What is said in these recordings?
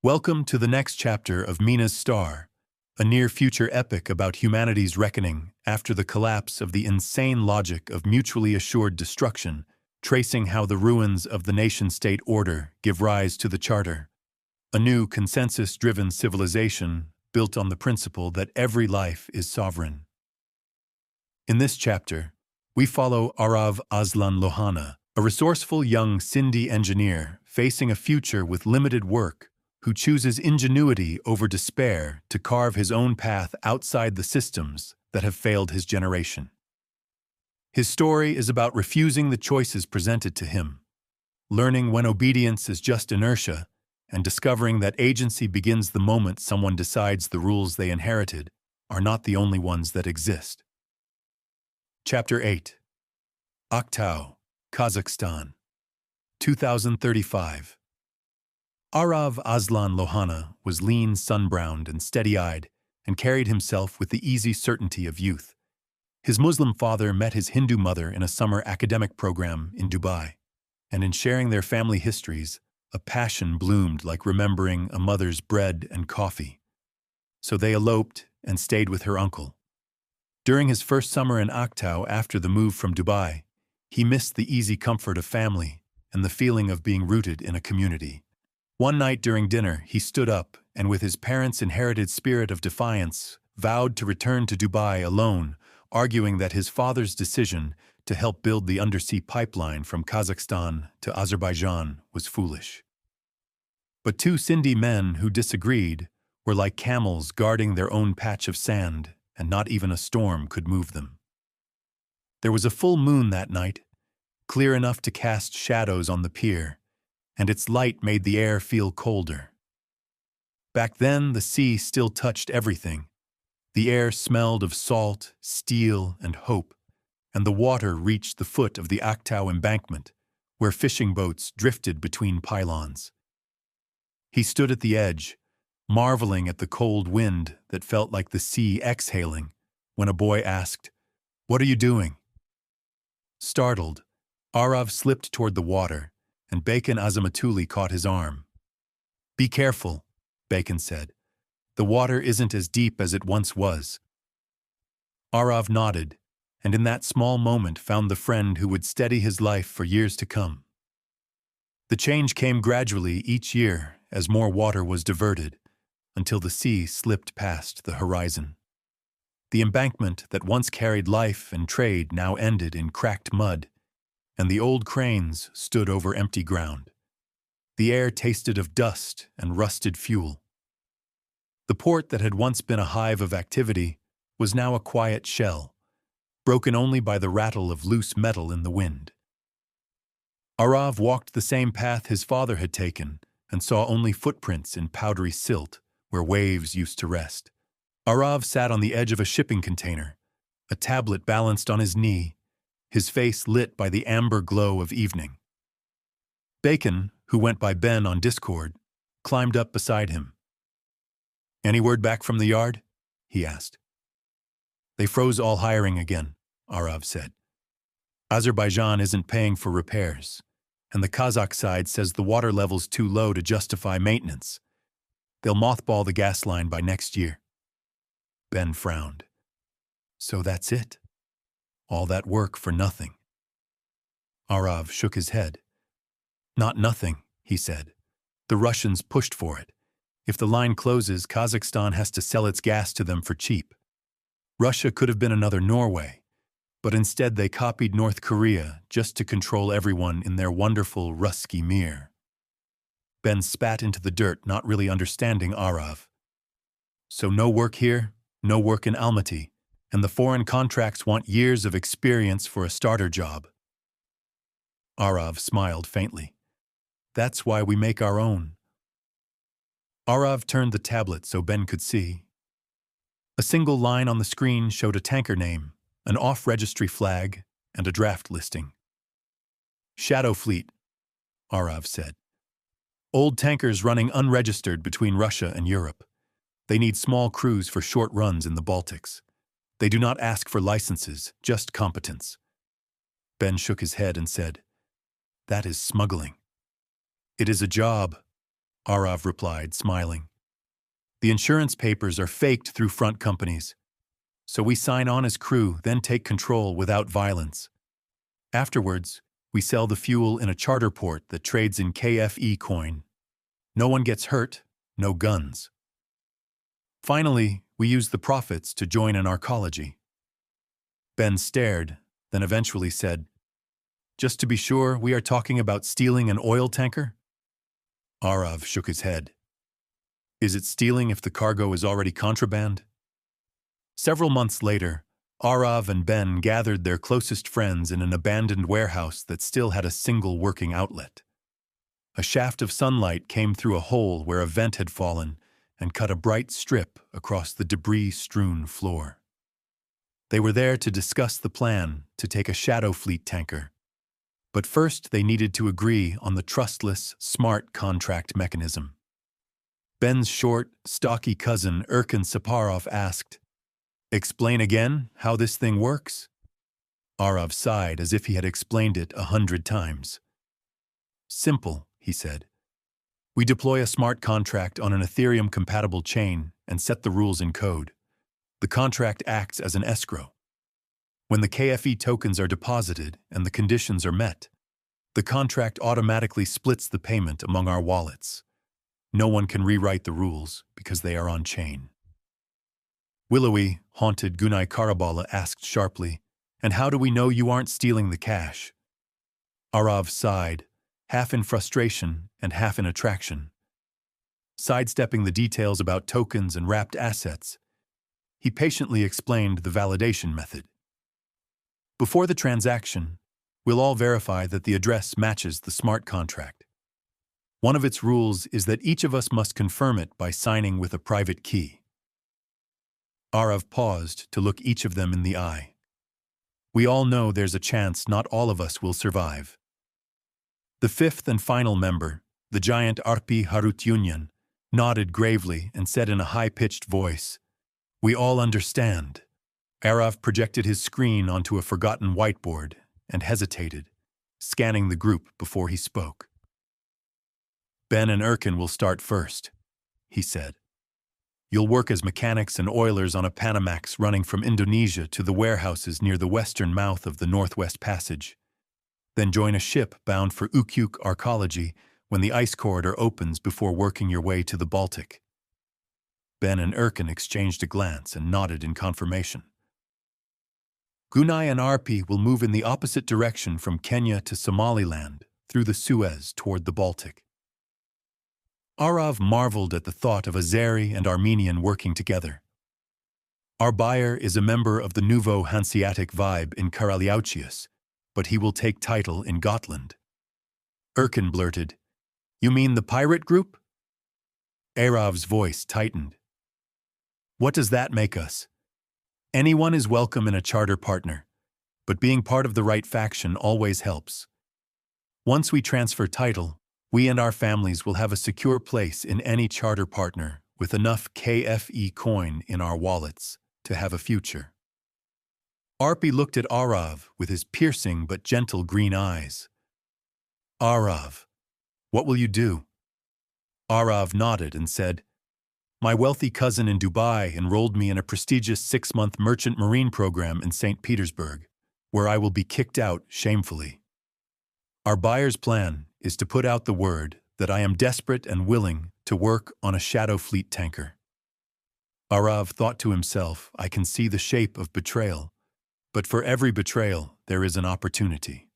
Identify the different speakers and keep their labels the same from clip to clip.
Speaker 1: Welcome to the next chapter of Mina Star, a near-future epic about humanity's reckoning after the collapse of the insane logic of mutually assured destruction, tracing how the ruins of the nation-state order give rise to the Charter, a new consensus-driven civilization built on the principle that every life is sovereign. In this chapter, we follow Aarav Azlan Lohana, a resourceful young Sindhi engineer facing a future with limited work, who chooses ingenuity over despair to carve his own path outside the systems that have failed his generation. His story is about refusing the choices presented to him, learning when obedience is just inertia, and discovering that agency begins the moment someone decides the rules they inherited are not the only ones that exist. Chapter 8. Aktau, Kazakhstan, 2035. Aarav Azlan Lohana was lean, sun-browned, and steady-eyed, and carried himself with the easy certainty of youth. His Muslim father met his Hindu mother in a summer academic program in Dubai, and in sharing their family histories, a passion bloomed like remembering a mother's bread and coffee. So they eloped and stayed with her uncle. During his first summer in Aktau after the move from Dubai, he missed the easy comfort of family and the feeling of being rooted in a community. One night during dinner, he stood up and with his parents' inherited spirit of defiance, vowed to return to Dubai alone, arguing that his father's decision to help build the undersea pipeline from Kazakhstan to Azerbaijan was foolish. But two Sindhi men who disagreed were like camels guarding their own patch of sand, and not even a storm could move them. There was a full moon that night, clear enough to cast shadows on the pier, and its light made the air feel colder. Back then, the sea still touched everything. The air smelled of salt, steel, and hope, and the water reached the foot of the Aktau embankment, where fishing boats drifted between pylons. He stood at the edge, marveling at the cold wind that felt like the sea exhaling, when a boy asked, "What are you doing?" Startled, Aarav slipped toward the water, and Bacon Azamatuli caught his arm. "Be careful," Bacon said. "The water isn't as deep as it once was." Aarav nodded, and in that small moment found the friend who would steady his life for years to come. The change came gradually each year as more water was diverted, until the sea slipped past the horizon. The embankment that once carried life and trade now ended in cracked mud, and the old cranes stood over empty ground. The air tasted of dust and rusted fuel. The port that had once been a hive of activity was now a quiet shell, broken only by the rattle of loose metal in the wind. Aarav walked the same path his father had taken and saw only footprints in powdery silt where waves used to rest. Aarav sat on the edge of a shipping container, a tablet balanced on his knee, his face lit by the amber glow of evening. Bacon, who went by Ben on Discord, climbed up beside him. "Any word back from the yard?" he asked. "They froze all hiring again," Aarav said. "Azerbaijan isn't paying for repairs, and the Kazakh side says the water level's too low to justify maintenance. They'll mothball the gas line by next year." Ben frowned. "So that's it? All that work for nothing?" Aarav shook his head. "Not nothing," he said. "The Russians pushed for it. If the line closes, Kazakhstan has to sell its gas to them for cheap. Russia could have been another Norway, but instead they copied North Korea just to control everyone in their wonderful Ruski Mir." Ben spat into the dirt, not really understanding Aarav. "So no work here, no work in Almaty, and the foreign contracts want years of experience for a starter job." Aarav smiled faintly. "That's why we make our own." Aarav turned the tablet so Ben could see. A single line on the screen showed a tanker name, an off-registry flag, and a draft listing. "Shadow Fleet," Aarav said. "Old tankers running unregistered between Russia and Europe. They need small crews for short runs in the Baltics. They do not ask for licenses, just competence." Ben shook his head and said, "That is smuggling." "It is a job," Aarav replied, smiling. The insurance papers are faked through front companies. So we sign on as crew, then take control without violence. Afterwards, we sell the fuel in a charter port that trades in KFE coin. No one gets hurt, no guns. Finally, we use the profits to join an arcology. Ben stared, then eventually said, "Just to be sure, we are talking about stealing an oil tanker?" Aarav shook his head. "Is it stealing if the cargo is already contraband?" Several months later, Aarav and Ben gathered their closest friends in an abandoned warehouse that still had a single working outlet. A shaft of sunlight came through a hole where a vent had fallen and cut a bright strip across the debris-strewn floor. They were there to discuss the plan to take a Shadow Fleet tanker. But first they needed to agree on the trustless, smart contract mechanism. Ben's short, stocky cousin, Erkan Saparov, asked, "Explain again how this thing works?" Aarav sighed as if he had explained it 100 times. "Simple," he said. "We deploy a smart contract on an Ethereum-compatible chain and set the rules in code. The contract acts as an escrow. When the KFE tokens are deposited and the conditions are met, the contract automatically splits the payment among our wallets. No one can rewrite the rules because they are on-chain." Willowy, haunted Gunai Karabala asked sharply, "And how do we know you aren't stealing the cash?" Aarav sighed, half in frustration and half in attraction. Sidestepping the details about tokens and wrapped assets, he patiently explained the validation method. Before the transaction, we'll all verify that the address matches the smart contract. One of its rules is that each of us must confirm it by signing with a private key. Aarav paused to look each of them in the eye. We all know there's a chance not all of us will survive. The fifth and final member, the giant Arpi Harutyunyan, nodded gravely and said in a high-pitched voice, "We all understand." Aarav projected his screen onto a forgotten whiteboard and hesitated, scanning the group before he spoke. "Ben and Erkan will start first," he said. "You'll work as mechanics and oilers on a Panamax running from Indonesia to the warehouses near the western mouth of the Northwest Passage. Then join a ship bound for Ukyuk Arcology when the ice corridor opens before working your way to the Baltic." Ben and Erkan exchanged a glance and nodded in confirmation. "Gunai and Arpi will move in the opposite direction from Kenya to Somaliland, through the Suez toward the Baltic." Aarav marveled at the thought of Azeri and Armenian working together. "Our buyer is a member of the Nouveau Hanseatic Vibe in Karaliauchius, but he will take title in Gotland." Erkan blurted, "You mean the pirate group?" Aarav's voice tightened. "What does that make us? Anyone is welcome in a charter partner, but being part of the right faction always helps. Once we transfer title, we and our families will have a secure place in any charter partner with enough KFE coin in our wallets to have a future." Arpi looked at Aarav with his piercing but gentle green eyes. "Aarav, what will you do?" Aarav nodded and said, "My wealthy cousin in Dubai enrolled me in a prestigious 6-month merchant marine program in St. Petersburg, where I will be kicked out shamefully. Our buyer's plan is to put out the word that I am desperate and willing to work on a Shadow Fleet tanker." Aarav thought to himself, "I can see the shape of betrayal, but for every betrayal there is an opportunity."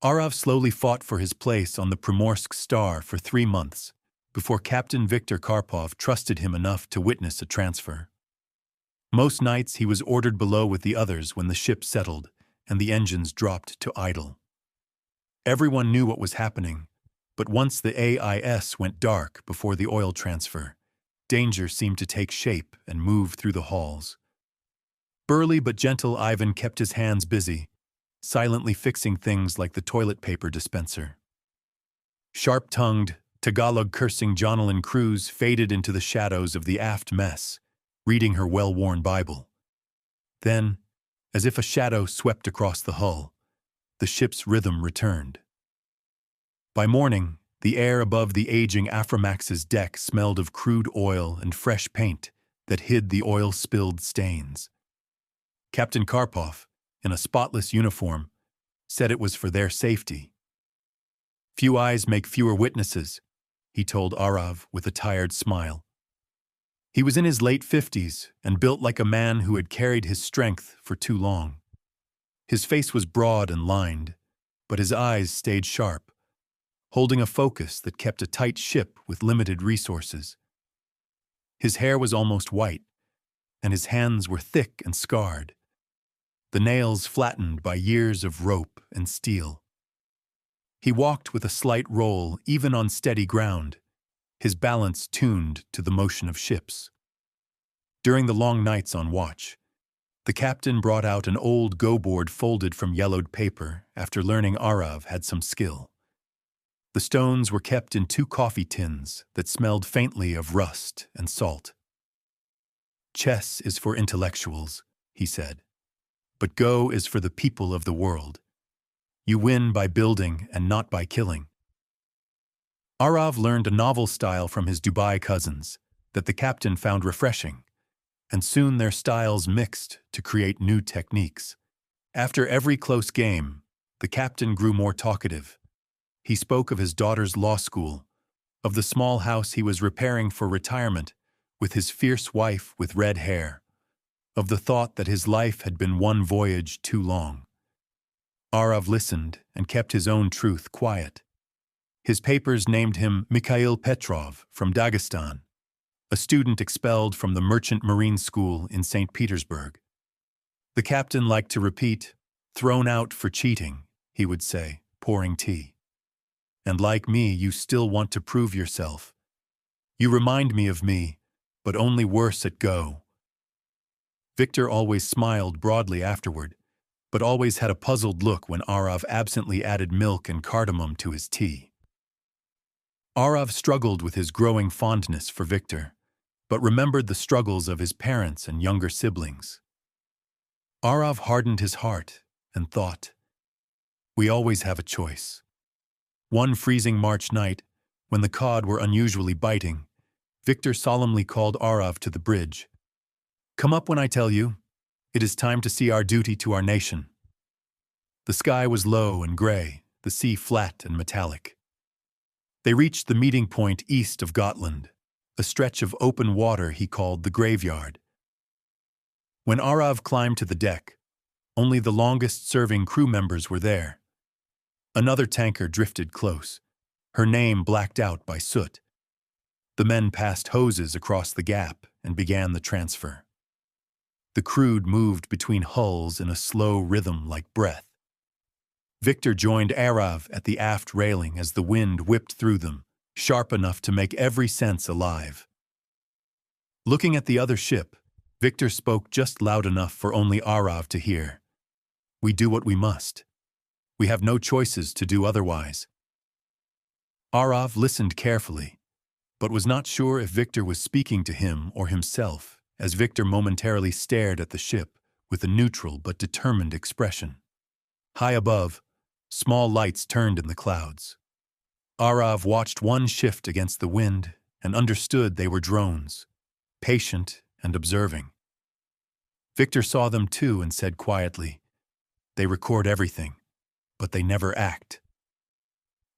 Speaker 1: Aarav slowly fought for his place on the Primorsk Star for 3 months, before Captain Viktor Karpov trusted him enough to witness a transfer. Most nights he was ordered below with the others when the ship settled and the engines dropped to idle. Everyone knew what was happening, but once the AIS went dark before the oil transfer, danger seemed to take shape and move through the halls. Burly but gentle Ivan kept his hands busy, silently fixing things like the toilet paper dispenser. Sharp-tongued, Tagalog-cursing Jonalyn Cruz faded into the shadows of the aft mess, reading her well-worn Bible. Then, as if a shadow swept across the hull, the ship's rhythm returned. By morning, The air above the aging Aframax's deck smelled of crude oil and fresh paint that hid the oil-spilled stains. Captain Karpov, in a spotless uniform, said it was for their safety. "Few eyes make fewer witnesses," he told Aarav with a tired smile. He was in his late 50s and built like a man who had carried his strength for too long. His face was broad and lined, but his eyes stayed sharp, holding a focus that kept a tight ship with limited resources. His hair was almost white, and his hands were thick and scarred, the nails flattened by years of rope and steel. He walked with a slight roll even on steady ground, his balance tuned to the motion of ships. During the long nights on watch, the captain brought out an old go-board folded from yellowed paper after learning Aarav had some skill. The stones were kept in 2 coffee tins that smelled faintly of rust and salt. "Chess is for intellectuals," he said, "but Go is for the people of the world. You win by building and not by killing." Aarav learned a novel style from his Dubai cousins that the captain found refreshing, and soon their styles mixed to create new techniques. After every close game, the captain grew more talkative. He spoke of his daughter's law school, of the small house he was repairing for retirement with his fierce wife with red hair, of the thought that his life had been one voyage too long. Aarav listened and kept his own truth quiet. His papers named him Mikhail Petrov from Dagestan, a student expelled from the Merchant Marine School in St. Petersburg. The captain liked to repeat, "Thrown out for cheating," he would say, pouring tea. "And like me, you still want to prove yourself. You remind me of me, but only worse at Go." Victor always smiled broadly afterward, but always had a puzzled look when Aarav absently added milk and cardamom to his tea. Aarav struggled with his growing fondness for Victor, but remembered the struggles of his parents and younger siblings. Aarav hardened his heart and thought, "We always have a choice." One freezing March night, when the cod were unusually biting, Victor solemnly called Aarav to the bridge. "Come up when I tell you. It is time to see our duty to our nation." The sky was low and gray, the sea flat and metallic. They reached the meeting point east of Gotland, a stretch of open water he called the graveyard. When Aarav climbed to the deck, only the longest-serving crew members were there. Another tanker drifted close, her name blacked out by soot. The men passed hoses across the gap and began the transfer. The crude moved between hulls in a slow rhythm like breath. Victor joined Aarav at the aft railing as the wind whipped through them, sharp enough to make every sense alive. Looking at the other ship, Victor spoke just loud enough for only Aarav to hear. "We do what we must. We have no choices to do otherwise." Aarav listened carefully, but was not sure if Victor was speaking to him or himself, as Victor momentarily stared at the ship with a neutral but determined expression. High above, small lights turned in the clouds. Aarav watched one shift against the wind and understood they were drones, patient and observing. Victor saw them too and said quietly, "They record everything, but they never act."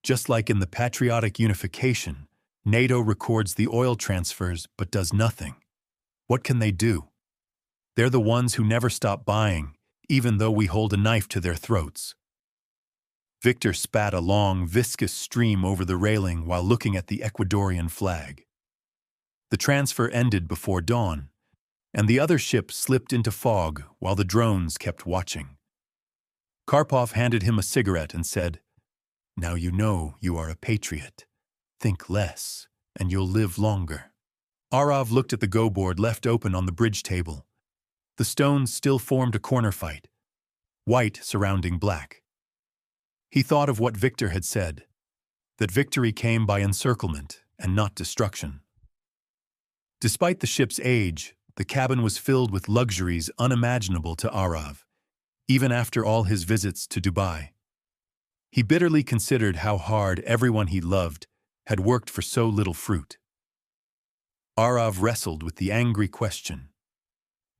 Speaker 1: Just like in the patriotic unification, NATO records the oil transfers but does nothing. What can they do? They're the ones who never stop buying, even though we hold a knife to their throats. Victor spat a long, viscous stream over the railing while looking at the Ecuadorian flag. The transfer ended before dawn, and the other ship slipped into fog while the drones kept watching. Karpov handed him a cigarette and said, "Now you know you are a patriot. Think less, and you'll live longer." Aarav looked at the go-board left open on the bridge table. The stones still formed a corner fight, white surrounding black. He thought of what Victor had said, that victory came by encirclement and not destruction. Despite the ship's age, the cabin was filled with luxuries unimaginable to Aarav, even after all his visits to Dubai. He bitterly considered how hard everyone he loved had worked for so little fruit. Aarav wrestled with the angry question: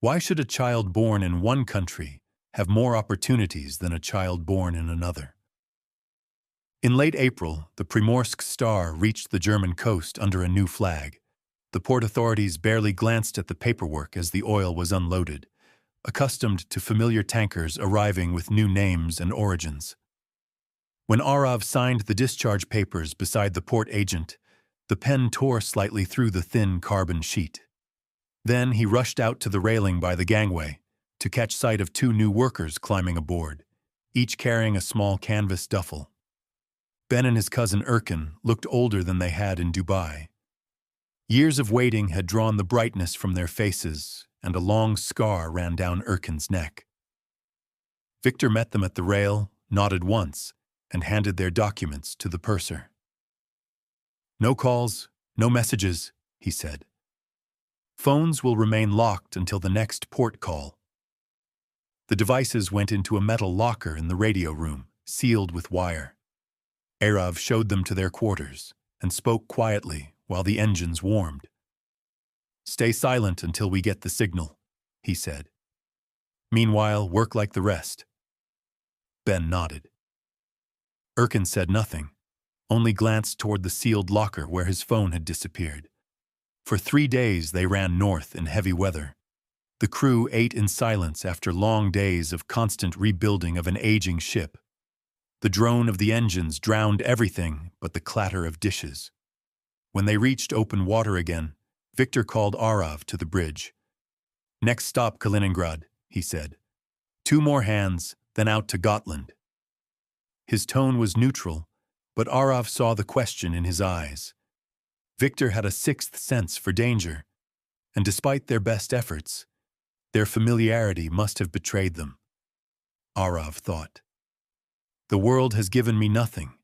Speaker 1: why should a child born in one country have more opportunities than a child born in another? In late April, the Primorsk Star reached the German coast under a new flag. The port authorities barely glanced at the paperwork as the oil was unloaded, accustomed to familiar tankers arriving with new names and origins. When Aarav signed the discharge papers beside the port agent, the pen tore slightly through the thin carbon sheet. Then he rushed out to the railing by the gangway to catch sight of two new workers climbing aboard, each carrying a small canvas duffel. Ben and his cousin Erkin looked older than they had in Dubai. Years of waiting had drawn the brightness from their faces, and a long scar ran down Erkin's neck. Victor met them at the rail, nodded once, and handed their documents to the purser. "No calls, no messages," he said. "Phones will remain locked until the next port call." The devices went into a metal locker in the radio room, sealed with wire. Aarav showed them to their quarters and spoke quietly while the engines warmed. "Stay silent until we get the signal," he said. "Meanwhile, work like the rest." Ben nodded. Erkin said nothing, only glanced toward the sealed locker where his phone had disappeared. For 3 days they ran north in heavy weather. The crew ate in silence after long days of constant rebuilding of an aging ship. The drone of the engines drowned everything but the clatter of dishes. When they reached open water again, Victor called Aarav to the bridge. "Next stop, Kaliningrad," he said. "2 more hands, then out to Gotland." His tone was neutral, but Aarav saw the question in his eyes. Victor had a sixth sense for danger, and despite their best efforts, their familiarity must have betrayed them. Aarav thought, "The world has given me nothing,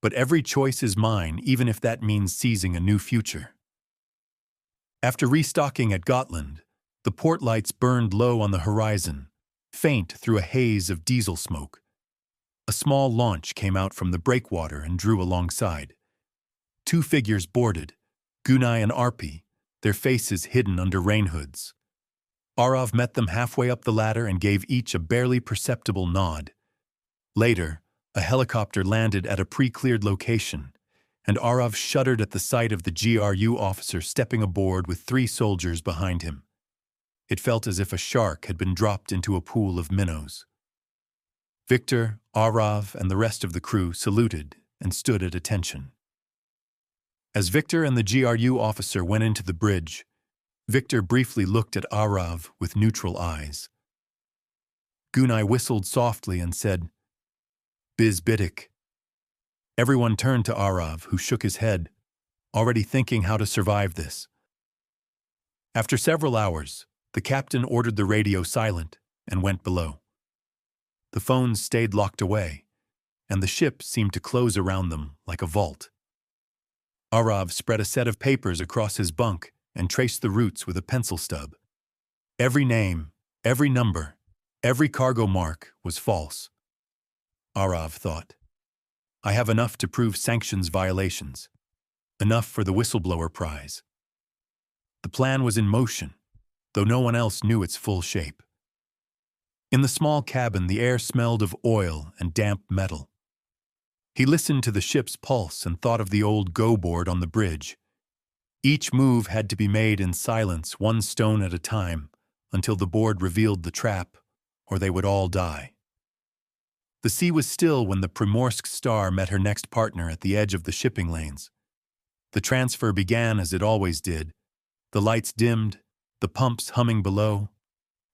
Speaker 1: but every choice is mine, even if that means seizing a new future." After restocking at Gotland, the port lights burned low on the horizon, faint through a haze of diesel smoke. A small launch came out from the breakwater and drew alongside. 2 figures boarded, Gunai and Arpi, their faces hidden under rain hoods. Aarav met them halfway up the ladder and gave each a barely perceptible nod. Later, a helicopter landed at a pre-cleared location, and Aarav shuddered at the sight of the GRU officer stepping aboard with 3 soldiers behind him. It felt as if a shark had been dropped into a pool of minnows. Victor, Aarav, and the rest of the crew saluted and stood at attention. As Victor and the GRU officer went into the bridge, Victor briefly looked at Aarav with neutral eyes. Gunai whistled softly and said, "Biz bidik." Everyone turned to Aarav, who shook his head, already thinking how to survive this. After several hours, the captain ordered the radio silent and went below. The phones stayed locked away, and the ship seemed to close around them like a vault. Aarav spread a set of papers across his bunk and traced the routes with a pencil stub. Every name, every number, every cargo mark was false. Aarav thought, "I have enough to prove sanctions violations, enough for the whistleblower prize." The plan was in motion, though no one else knew its full shape. In the small cabin, the air smelled of oil and damp metal. He listened to the ship's pulse and thought of the old go-board on the bridge. Each move had to be made in silence, 1 stone at a time, until the board revealed the trap, or they would all die. The sea was still when the Primorsk Star met her next partner at the edge of the shipping lanes. The transfer began as it always did. The lights dimmed, the pumps humming below,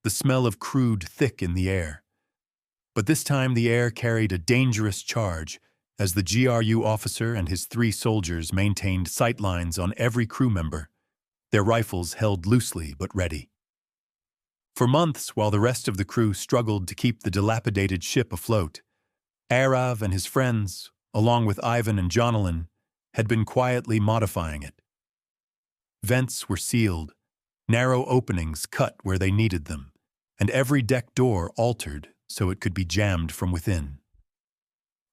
Speaker 1: the smell of crude thick in the air. But this time the air carried a dangerous charge, as the GRU officer and his 3 soldiers maintained sight lines on every crew member, their rifles held loosely but ready. For months, while the rest of the crew struggled to keep the dilapidated ship afloat, Aarav and his friends, along with Ivan and Jonalyn, had been quietly modifying it. Vents were sealed, narrow openings cut where they needed them, and every deck door altered so it could be jammed from within.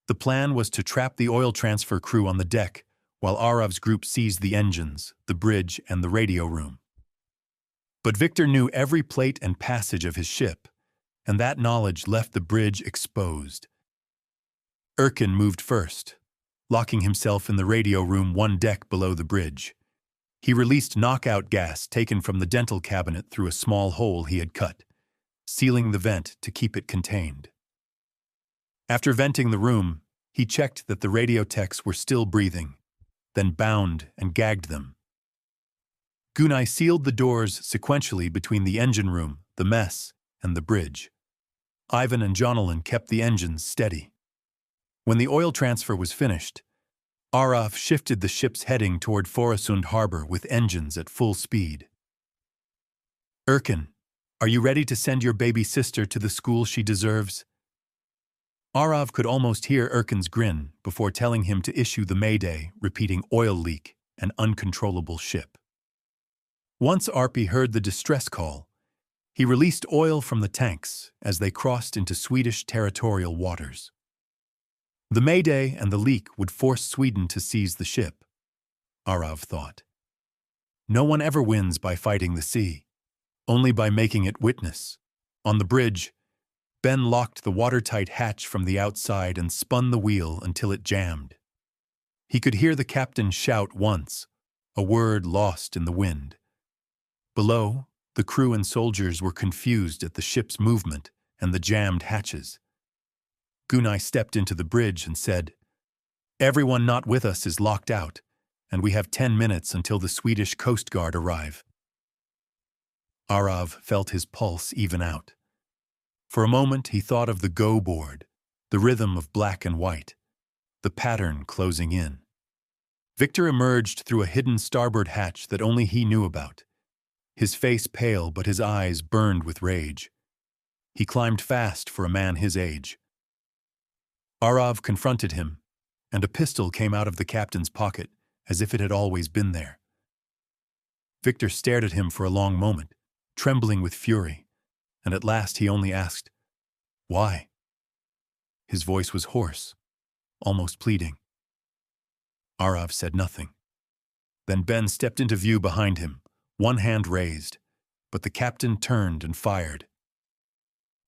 Speaker 1: The plan was to trap the oil transfer crew on the deck while Aarav's group seized the engines, the bridge, and the radio room. But Victor knew every plate and passage of his ship, and that knowledge left the bridge exposed. Erkin moved first, locking himself in the radio room one deck below the bridge. He released knockout gas taken from the dental cabinet through a small hole he had cut, sealing the vent to keep it contained. After venting the room, he checked that the radio techs were still breathing, then bound and gagged them. Gunai sealed the doors sequentially between the engine room, the mess, and the bridge. Ivan and Jonalyn kept the engines steady. When the oil transfer was finished, Aarav shifted the ship's heading toward Foresund harbor with engines at full speed. Erkin, are you ready to send your baby sister to the school she deserves? Aarav could almost hear Erkin's grin before telling him to issue the mayday, repeating oil leak and uncontrollable ship. Once Arpi heard the distress call, he released oil from the tanks as they crossed into Swedish territorial waters. The mayday and the leak would force Sweden to seize the ship, Aarav thought. No one ever wins by fighting the sea, only by making it witness. On the bridge, Ben locked the watertight hatch from the outside and spun the wheel until it jammed. He could hear the captain shout once, a word lost in the wind. Below, the crew and soldiers were confused at the ship's movement and the jammed hatches. Gunai stepped into the bridge and said, "Everyone not with us is locked out, and we have 10 minutes until the Swedish Coast Guard arrive." Aarav felt his pulse even out. For a moment he thought of the go board, the rhythm of black and white, the pattern closing in. Victor emerged through a hidden starboard hatch that only he knew about, his face pale but his eyes burned with rage. He climbed fast for a man his age. Aarav confronted him, and a pistol came out of the captain's pocket as if it had always been there. Victor stared at him for a long moment, trembling with fury, and at last he only asked, "Why?" His voice was hoarse, almost pleading. Aarav said nothing. Then Ben stepped into view behind him, one hand raised, but the captain turned and fired.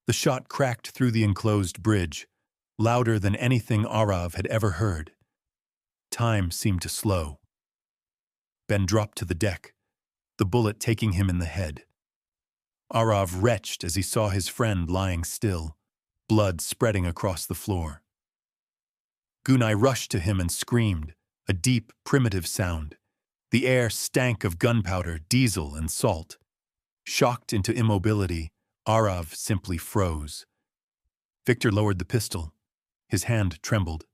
Speaker 1: The shot cracked through the enclosed bridge, louder than anything Aarav had ever heard. Time seemed to slow. Ben dropped to the deck, the bullet taking him in the head. Aarav retched as he saw his friend lying still, blood spreading across the floor. Gunai rushed to him and screamed, a deep, primitive sound. The air stank of gunpowder, diesel, and salt. Shocked into immobility, Aarav simply froze. Victor lowered the pistol. His hand trembled.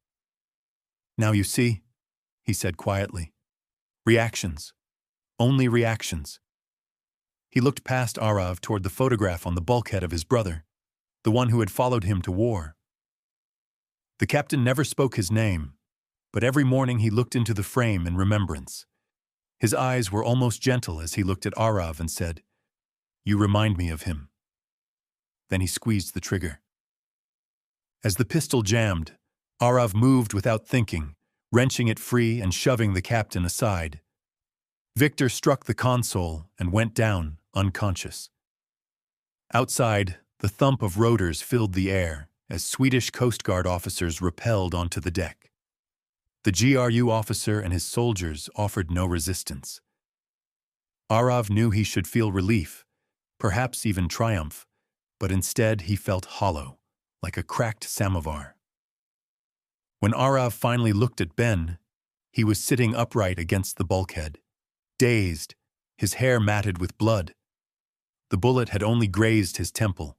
Speaker 1: "Now you see," he said quietly. "Reactions. Only reactions." He looked past Aarav toward the photograph on the bulkhead of his brother, the one who had followed him to war. The captain never spoke his name, but every morning he looked into the frame in remembrance. His eyes were almost gentle as he looked at Aarav and said, "You remind me of him." Then he squeezed the trigger. As the pistol jammed, Aarav moved without thinking, wrenching it free and shoving the captain aside. Victor struck the console and went down, unconscious. Outside, the thump of rotors filled the air as Swedish Coast Guard officers rappelled onto the deck. The GRU officer and his soldiers offered no resistance. Aarav knew he should feel relief, perhaps even triumph, but instead he felt hollow, like a cracked samovar. When Aarav finally looked at Ben, he was sitting upright against the bulkhead, dazed, his hair matted with blood. The bullet had only grazed his temple.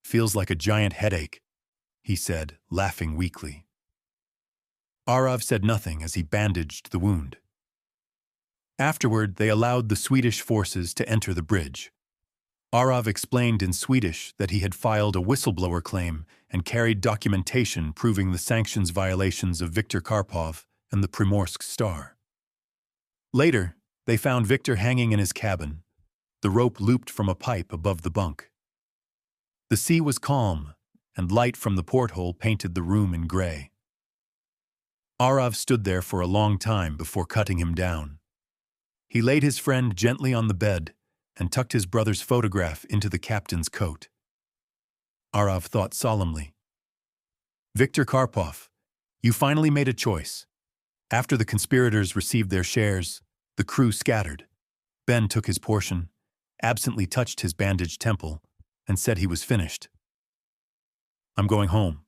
Speaker 1: "Feels like a giant headache," he said, laughing weakly. Aarav said nothing as he bandaged the wound. Afterward, they allowed the Swedish forces to enter the bridge. Aarav explained in Swedish that he had filed a whistleblower claim and carried documentation proving the sanctions violations of Viktor Karpov and the Primorsk Star. Later, they found Viktor hanging in his cabin, the rope looped from a pipe above the bunk. The sea was calm, and light from the porthole painted the room in gray. Aarav stood there for a long time before cutting him down. He laid his friend gently on the bed and tucked his brother's photograph into the captain's coat. Aarav thought solemnly. Viktor Karpov, you finally made a choice. After the conspirators received their shares, the crew scattered. Ben took his portion, absently touched his bandaged temple, and said he was finished. I'm going home,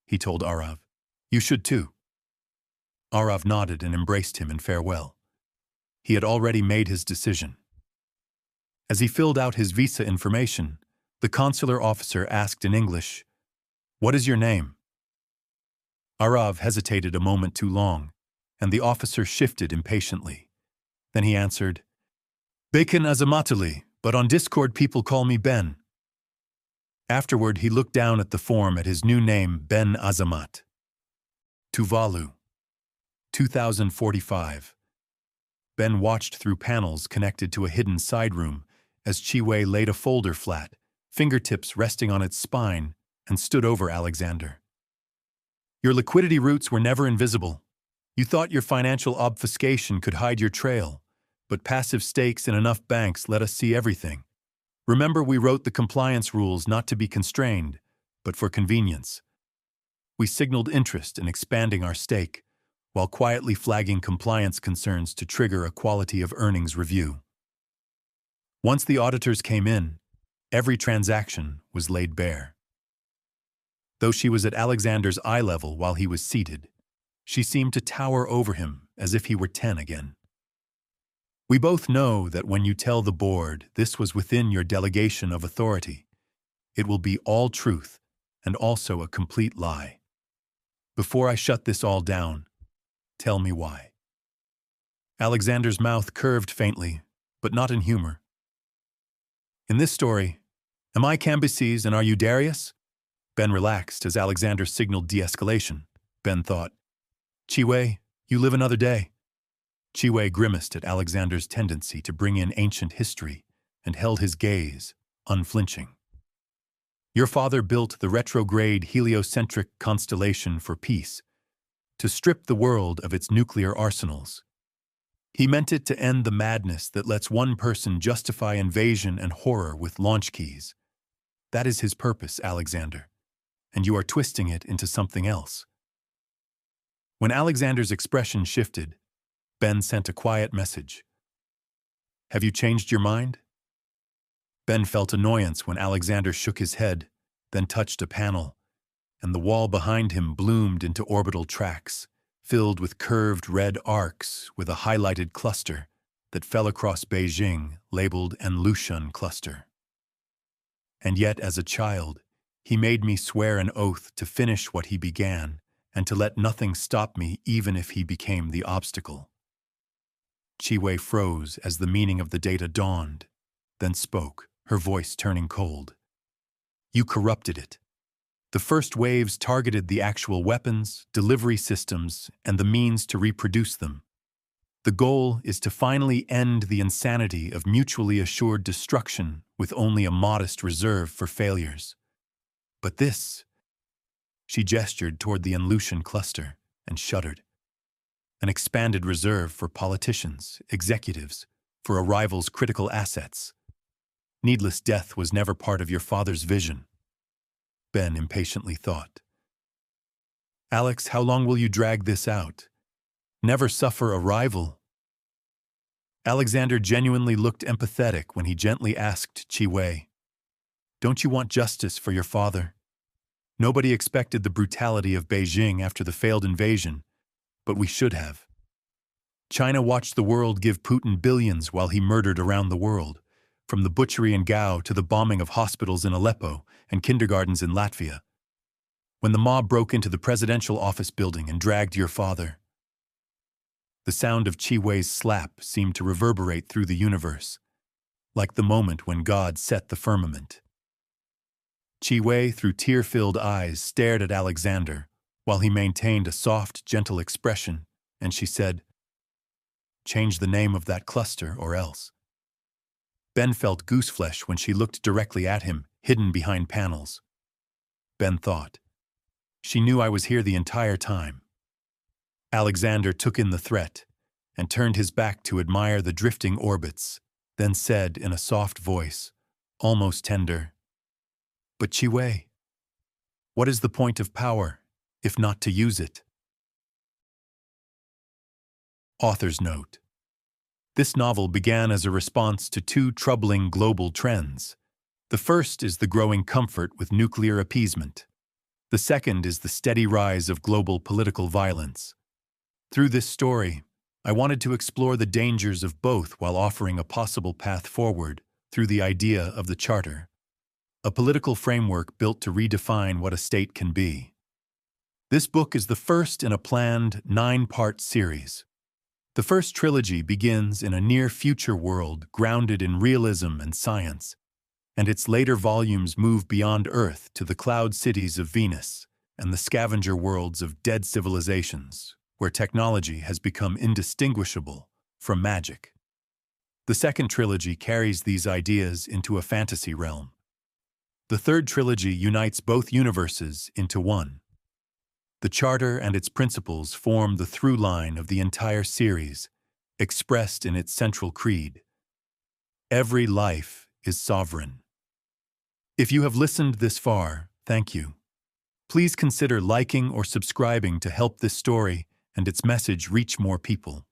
Speaker 1: he told Aarav. You should too. Aarav nodded and embraced him in farewell. He had already made his decision. As he filled out his visa information, the consular officer asked in English, "What is your name?" Aarav hesitated a moment too long, and the officer shifted impatiently. Then he answered, "Bacon Azamatali, but on Discord people call me Ben." Afterward, he looked down at the form at his new name, Ben Azamat. Tuvalu, 2045. Ben watched through panels connected to a hidden side room as Chi-Wei laid a folder flat, fingertips resting on its spine, and stood over Alexander. Your liquidity routes were never invisible. You thought your financial obfuscation could hide your trail, but passive stakes in enough banks let us see everything. Remember, we wrote the compliance rules not to be constrained, but for convenience. We signaled interest in expanding our stake, while quietly flagging compliance concerns to trigger a quality of earnings review. Once the auditors came in, every transaction was laid bare. Though she was at Alexander's eye level while he was seated, she seemed to tower over him as if he were 10 again. We both know that when you tell the board this was within your delegation of authority, it will be all truth and also a complete lie. Before I shut this all down, tell me why. Alexander's mouth curved faintly, but not in humor. In this story, am I Cambyses and are you Darius? Ben relaxed as Alexander signaled de-escalation. Ben thought, Chi-Wei, you live another day. Chi-Wei grimaced at Alexander's tendency to bring in ancient history and held his gaze, unflinching. Your father built the retrograde heliocentric constellation for peace, to strip the world of its nuclear arsenals. He meant it to end the madness that lets one person justify invasion and horror with launch keys. That is his purpose, Alexander, and you are twisting it into something else. When Alexander's expression shifted, Ben sent a quiet message. Have you changed your mind? Ben felt annoyance when Alexander shook his head, then touched a panel, and the wall behind him bloomed into orbital tracks, filled with curved red arcs with a highlighted cluster that fell across Beijing, labeled an Lushan cluster. And yet, as a child, he made me swear an oath to finish what he began and to let nothing stop me even if he became the obstacle. Chi-Wei froze as the meaning of the data dawned, then spoke, her voice turning cold. You corrupted it. The first waves targeted the actual weapons, delivery systems, and the means to reproduce them. The goal is to finally end the insanity of mutually assured destruction with only a modest reserve for failures. But this, she gestured toward the Lushan cluster and shuddered. An expanded reserve for politicians, executives, for a rival's critical assets. Needless death was never part of your father's vision. Ben impatiently thought. Alex, how long will you drag this out? Never suffer a rival. Alexander genuinely looked empathetic when he gently asked Chi-Wei, don't you want justice for your father? Nobody expected the brutality of Beijing after the failed invasion, but we should have. China watched the world give Putin billions while he murdered around the world, from the butchery in Gao to the bombing of hospitals in Aleppo and kindergartens in Latvia. When the mob broke into the presidential office building and dragged your father, the sound of Chi-Wei's slap seemed to reverberate through the universe, like the moment when God set the firmament. Chi-Wei, through tear-filled eyes, stared at Alexander, while he maintained a soft, gentle expression, and she said, change the name of that cluster or else. Ben felt gooseflesh when she looked directly at him, hidden behind panels. Ben thought, she knew I was here the entire time. Alexander took in the threat and turned his back to admire the drifting orbits, then said in a soft voice, almost tender, "But Chiwei, what is the point of power, if not to use it?" Author's note. This novel began as a response to two troubling global trends. The first is the growing comfort with nuclear appeasement. The second is the steady rise of global political violence. Through this story, I wanted to explore the dangers of both while offering a possible path forward through the idea of the Charter, a political framework built to redefine what a state can be. This book is the first in a planned 9-part series. The first trilogy begins in a near-future world grounded in realism and science, and its later volumes move beyond Earth to the cloud cities of Venus and the scavenger worlds of dead civilizations, where technology has become indistinguishable from magic. The second trilogy carries these ideas into a fantasy realm. The third trilogy unites both universes into one. The Charter and its principles form the through line of the entire series, expressed in its central creed. Every life is sovereign. If you have listened this far, thank you. Please consider liking or subscribing to help this story and its message reach more people.